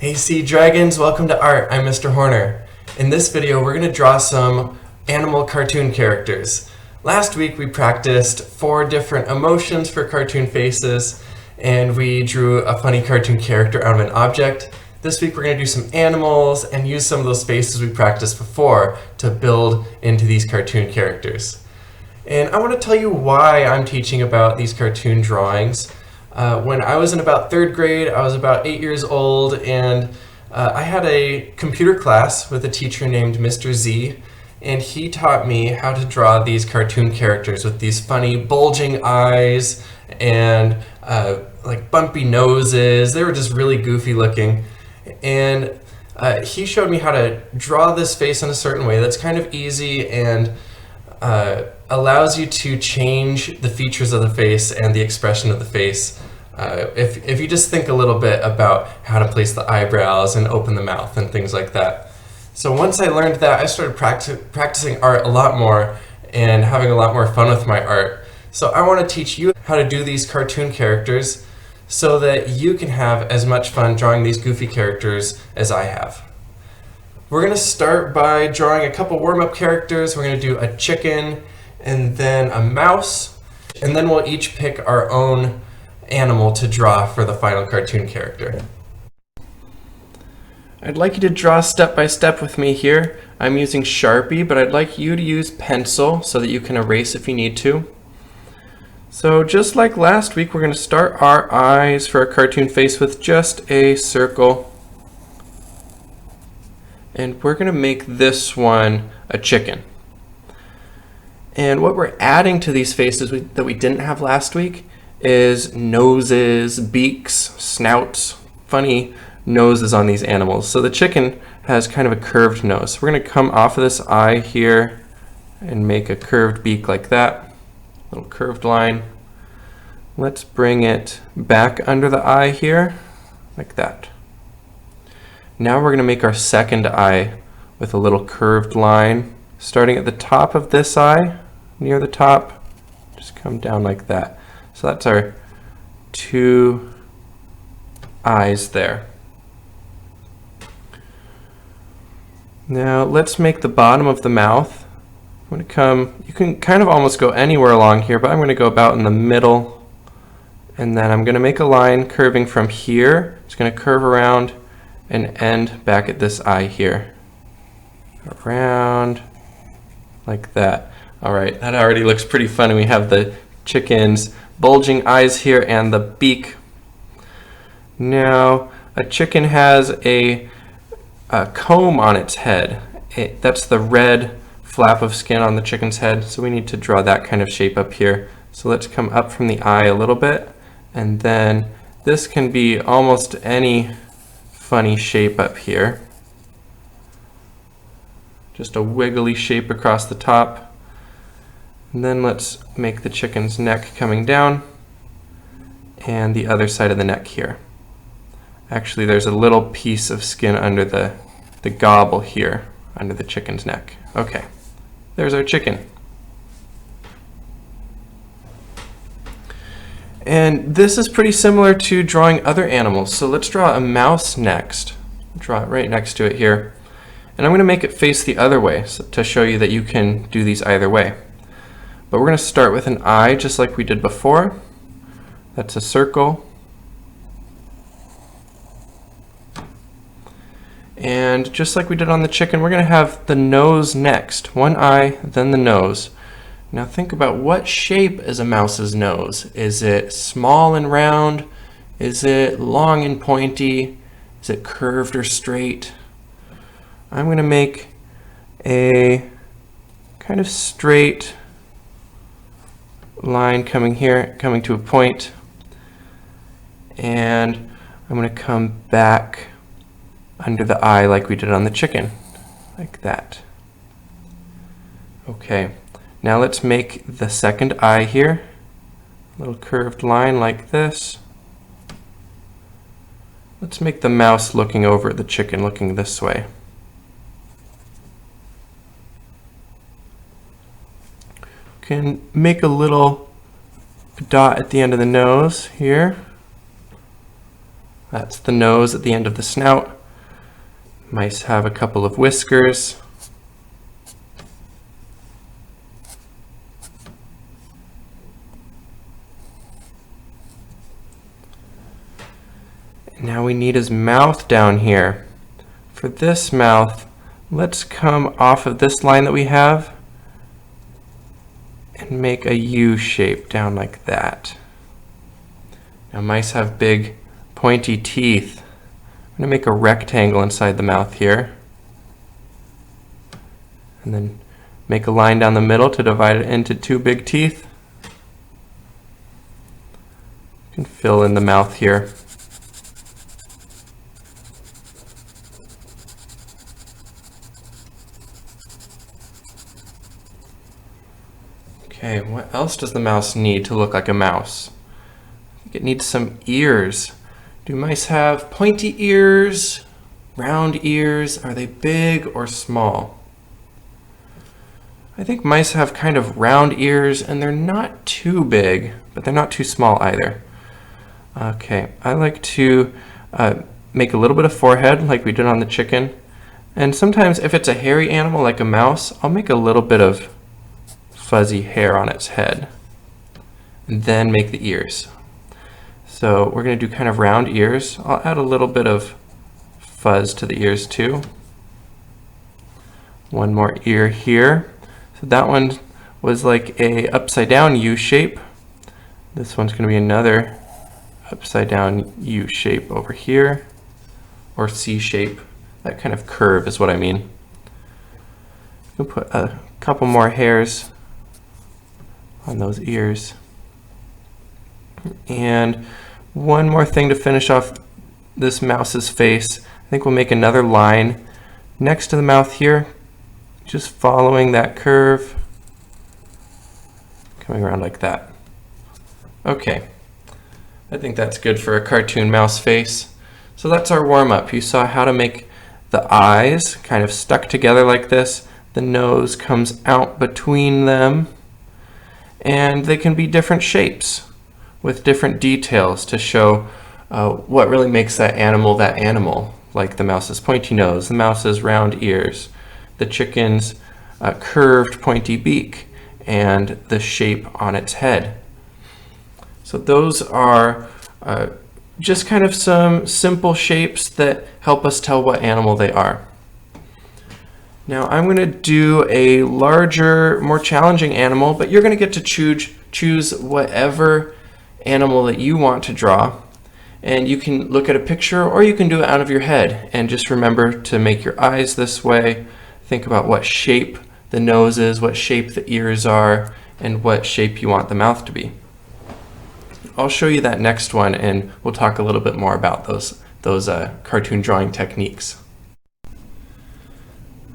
Hey Sea Dragons, welcome to Art. I'm Mr. Horner. In this video, we're going to draw some animal cartoon characters. Last week, we practiced 4 different emotions for cartoon faces, and we drew a funny cartoon character out of an object. This week, we're going to do some animals and use some of those faces we practiced before to build into these cartoon characters. And I want to tell you why I'm teaching about these cartoon drawings. When I was in about 3rd grade, I was about 8 years old, and I had a computer class with a teacher named Mr. Z, and he taught me how to draw these cartoon characters with these funny bulging eyes and like bumpy noses. They were just really goofy looking. And he showed me how to draw this face in a certain way that's kind of easy and allows you to change the features of the face and the expression of the face if you just think a little bit about how to place the eyebrows and open the mouth and things like that. So once I learned that, I started practicing art a lot more and having a lot more fun with my art. So I want to teach you how to do these cartoon characters so that you can have as much fun drawing these goofy characters as I have. We're going to start by drawing a couple warm-up characters. We're going to do a chicken and then a mouse, and then we'll each pick our own animal to draw for the final cartoon character. I'd like you to draw step by step with me here. I'm using Sharpie, but I'd like you to use pencil so that you can erase if you need to. So just like last week, we're going to start our eyes for a cartoon face with just a circle. And we're going to make this one a chicken. And what we're adding to these faces that we didn't have last week is noses, beaks, snouts, funny noses on these animals. So the chicken has kind of a curved nose. We're going to come off of this eye here and make a curved beak like that, little curved line. Let's bring it back under the eye here, like that. Now we're going to make our second eye with a little curved line, starting at the top of this eye, near the top, just come down like that. So that's our 2 eyes there. Now let's make the bottom of the mouth. I'm going to come, you can kind of almost go anywhere along here, but I'm going to go about in the middle. And then I'm going to make a line curving from here. It's going to curve around and end back at this eye here. Around like that. All right, that already looks pretty funny. We have the chicken's bulging eyes here and the beak. Now, a chicken has a comb on its head. That's the red flap of skin on the chicken's head, so we need to draw that kind of shape up here. So let's come up from the eye a little bit, and then this can be almost any funny shape up here. Just a wiggly shape across the top. And then let's make the chicken's neck coming down and the other side of the neck here. Actually, there's a little piece of skin under the gobble here, under the chicken's neck. Okay, there's our chicken. And this is pretty similar to drawing other animals. So let's draw a mouse next. Draw it right next to it here. And I'm going to make it face the other way to show you that you can do these either way. But we're going to start with an eye just like we did before. That's a circle. And just like we did on the chicken, we're going to have the nose next. One eye, then the nose. Now think about what shape is a mouse's nose. Is it small and round? Is it long and pointy? Is it curved or straight? I'm going to make a kind of straight line coming here, coming to a point, and I'm going to come back under the eye like we did on the chicken, like that. Okay, now let's make the second eye here, a little curved line like this. Let's make the mouse looking over at the chicken, looking this way. Can make a little dot at the end of the nose here, That's the nose at the end of the snout. Mice have a couple of whiskers. Now we need his mouth down here. For this mouth, let's come off of this line that we have and make a U shape down like that. Now mice have big pointy teeth. I'm going to make a rectangle inside the mouth here. And then make a line down the middle to divide it into two big teeth. You can fill in the mouth here. Okay, what else does the mouse need to look like a mouse? I think it needs some ears. Do mice have pointy ears, round ears? Are they big or small? I think mice have kind of round ears, and they're not too big, but they're not too small either. Okay, I like to make a little bit of forehead like we did on the chicken. And sometimes if it's a hairy animal like a mouse, I'll make a little bit of fuzzy hair on its head, and then make the ears. So we're going to do kind of round ears. I'll add a little bit of fuzz to the ears too. One more ear here. So that one was like a upside down U shape. This one's going to be another upside down U shape over here, or C shape. That kind of curve is what I mean. We'll put a couple more hairs on those ears. And one more thing to finish off this mouse's face. I think we'll make another line next to the mouth here, just following that curve, coming around like that. Okay, I think that's good for a cartoon mouse face. So that's our warm-up. You saw how to make the eyes kind of stuck together like this. The nose comes out between them. And they can be different shapes with different details to show what really makes that animal, like the mouse's pointy nose, the mouse's round ears, the chicken's curved pointy beak, and the shape on its head. So those are just kind of some simple shapes that help us tell what animal they are. Now I'm going to do a larger, more challenging animal, but you're going to get to choose whatever animal that you want to draw. And you can look at a picture, or you can do it out of your head. And just remember to make your eyes this way. Think about what shape the nose is, what shape the ears are, and what shape you want the mouth to be. I'll show you that next one, and we'll talk a little bit more about those cartoon drawing techniques.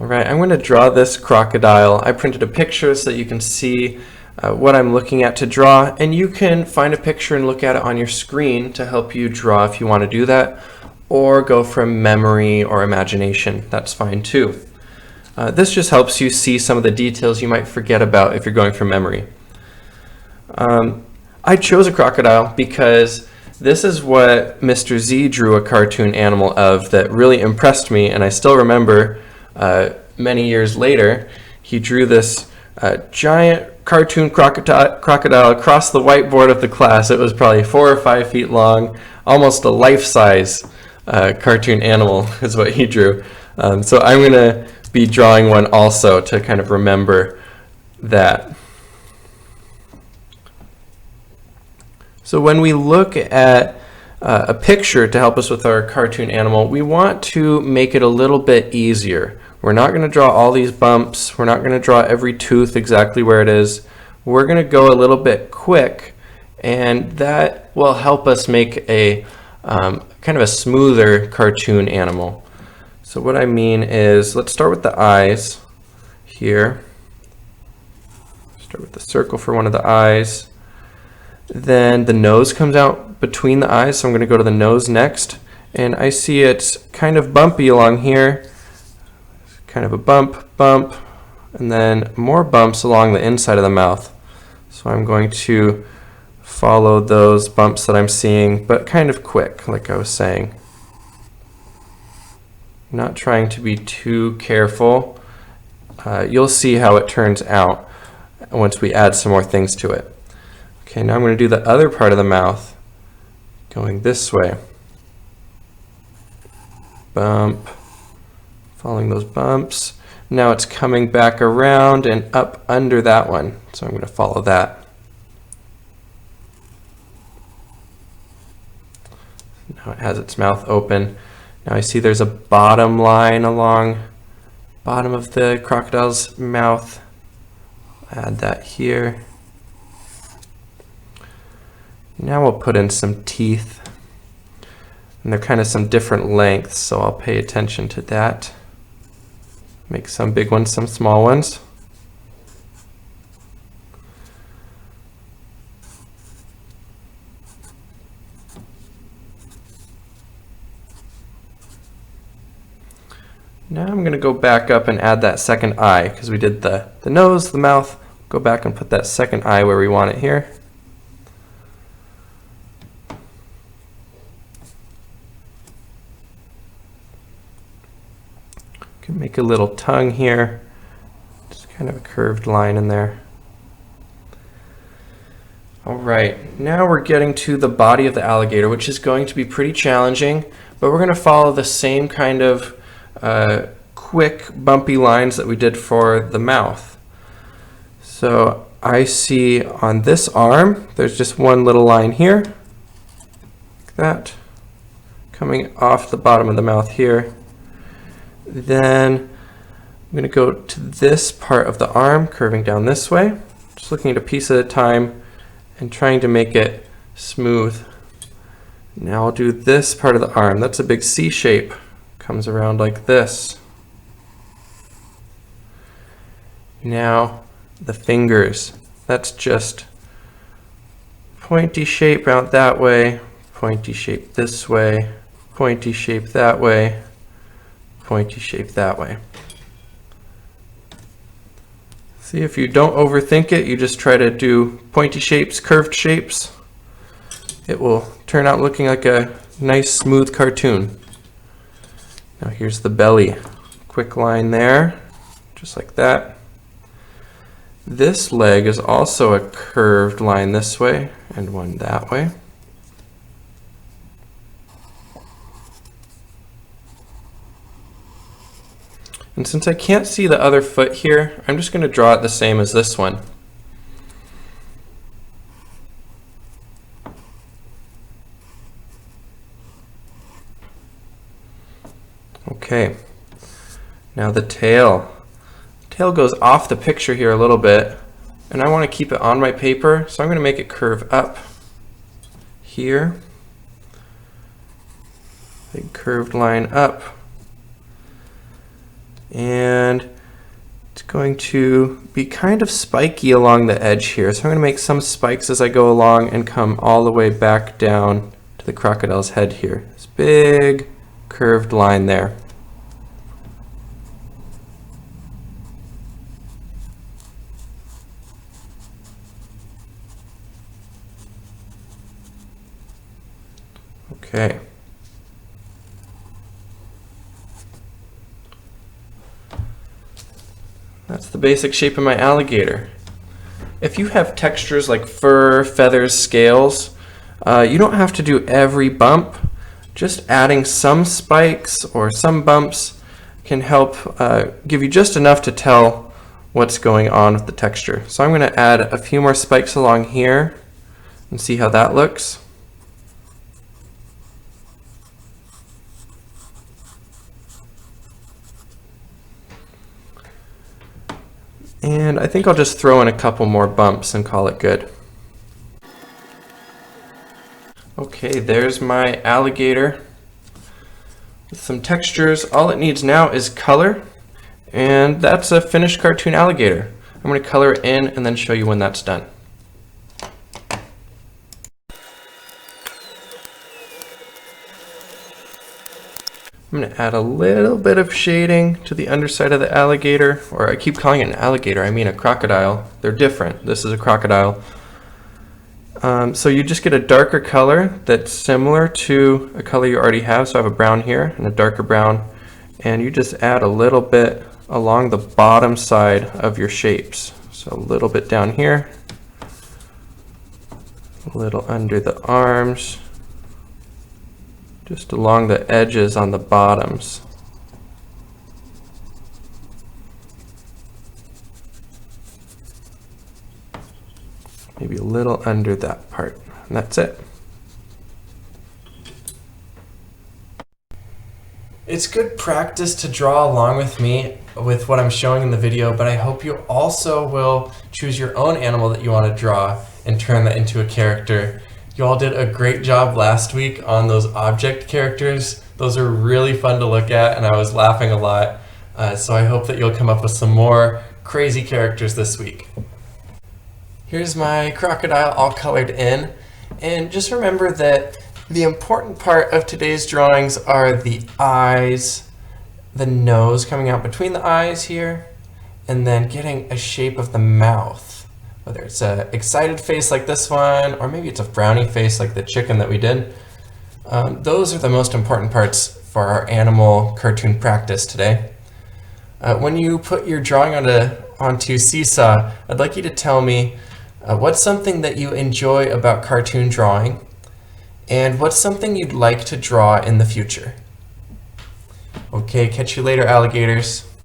All right, I'm going to draw this crocodile. I printed a picture so that you can see what I'm looking at to draw, and you can find a picture and look at it on your screen to help you draw if you want to do that, or go from memory or imagination. That's fine too. This just helps you see some of the details you might forget about if you're going from memory. I chose a crocodile because this is what Mr. Z drew a cartoon animal of that really impressed me, and I still remember many years later, he drew this giant cartoon crocodile across the whiteboard of the class. It was probably 4 or 5 feet long, almost a life-size cartoon animal is what he drew. So I'm going to be drawing one also to kind of remember that. So when we look at a picture to help us with our cartoon animal, we want to make it a little bit easier. We're not going to draw all these bumps. We're not going to draw every tooth exactly where it is. We're going to go a little bit quick, and that will help us make a kind of a smoother cartoon animal. So what I mean is, let's start with the eyes here. Start with the circle for one of the eyes. Then the nose comes out between the eyes, so I'm going to go to the nose next. And I see it's kind of bumpy along here. Kind of a bump, and then more bumps along the inside of the mouth. So I'm going to follow those bumps that I'm seeing, but kind of quick, like I was saying. Not trying to be too careful. You'll see how it turns out once we add some more things to it. Okay, now I'm going to do the other part of the mouth, going this way. Bump, following those bumps. Now it's coming back around and up under that one, so I'm going to follow that. Now it has its mouth open. Now I see there's a bottom line along bottom of the crocodile's mouth. Add that here. Now we'll put in some teeth. And they're kind of some different lengths, so I'll pay attention to that. Make some big ones, some small ones. Now I'm going to go back up and add that second eye, because we did the nose, the mouth. Go back and put that second eye where we want it here. Can make a little tongue here. Just kind of a curved line in there. All right, now we're getting to the body of the alligator, which is going to be pretty challenging, but we're going to follow the same kind of quick bumpy lines that we did for the mouth. So I see on this arm there's just one little line here, like that, coming off the bottom of the mouth here. Then I'm going to go to this part of the arm, curving down this way, just looking at a piece at a time and trying to make it smooth. Now I'll do this part of the arm. That's a big C shape. Comes around like this. Now the fingers. That's just pointy shape out that way, pointy shape this way, pointy shape that way, pointy shape that way. See, if you don't overthink it, you just try to do pointy shapes, curved shapes, it will turn out looking like a nice smooth cartoon. Now here's the belly. Quick line there, just like that. This leg is also a curved line this way and one that way. And since I can't see the other foot here, I'm just going to draw it the same as this one. Okay, now the tail. The tail goes off the picture here a little bit, and I want to keep it on my paper, so I'm going to make it curve up here. Big curved line up. And it's going to be kind of spiky along the edge here, so I'm going to make some spikes as I go along and come all the way back down to the crocodile's head here. This big curved line there. Okay. That's the basic shape of my alligator. If you have textures like fur, feathers, scales, you don't have to do every bump. Just adding some spikes or some bumps can help give you just enough to tell what's going on with the texture. So I'm going to add a few more spikes along here and see how that looks. And I think I'll just throw in a couple more bumps and call it good. Okay, there's my alligator with some textures. All it needs now is color, and that's a finished cartoon alligator. I'm going to color it in and then show you when that's done. I'm going to add a little bit of shading to the underside of the alligator, or I keep calling it an alligator, I mean a crocodile. They're different. This is a crocodile. So you just get a darker color that's similar to a color you already have. So I have a brown here and a darker brown, and you just add a little bit along the bottom side of your shapes. So a little bit down here, a little under the arms, just along the edges on the bottoms. Maybe a little under that part, and that's it. It's good practice to draw along with me with what I'm showing in the video, but I hope you also will choose your own animal that you want to draw and turn that into a character. You all did a great job last week on those object characters. Those are really fun to look at, and I was laughing a lot. So I hope that you'll come up with some more crazy characters this week. Here's my crocodile all colored in, and just remember that the important part of today's drawings are the eyes, the nose coming out between the eyes here, and then getting a shape of the mouth. Whether it's an excited face like this one, or maybe it's a frowny face like the chicken that we did. Those are the most important parts for our animal cartoon practice today. When you put your drawing onto Seesaw, I'd like you to tell me what's something that you enjoy about cartoon drawing, and what's something you'd like to draw in the future. Okay, catch you later, alligators.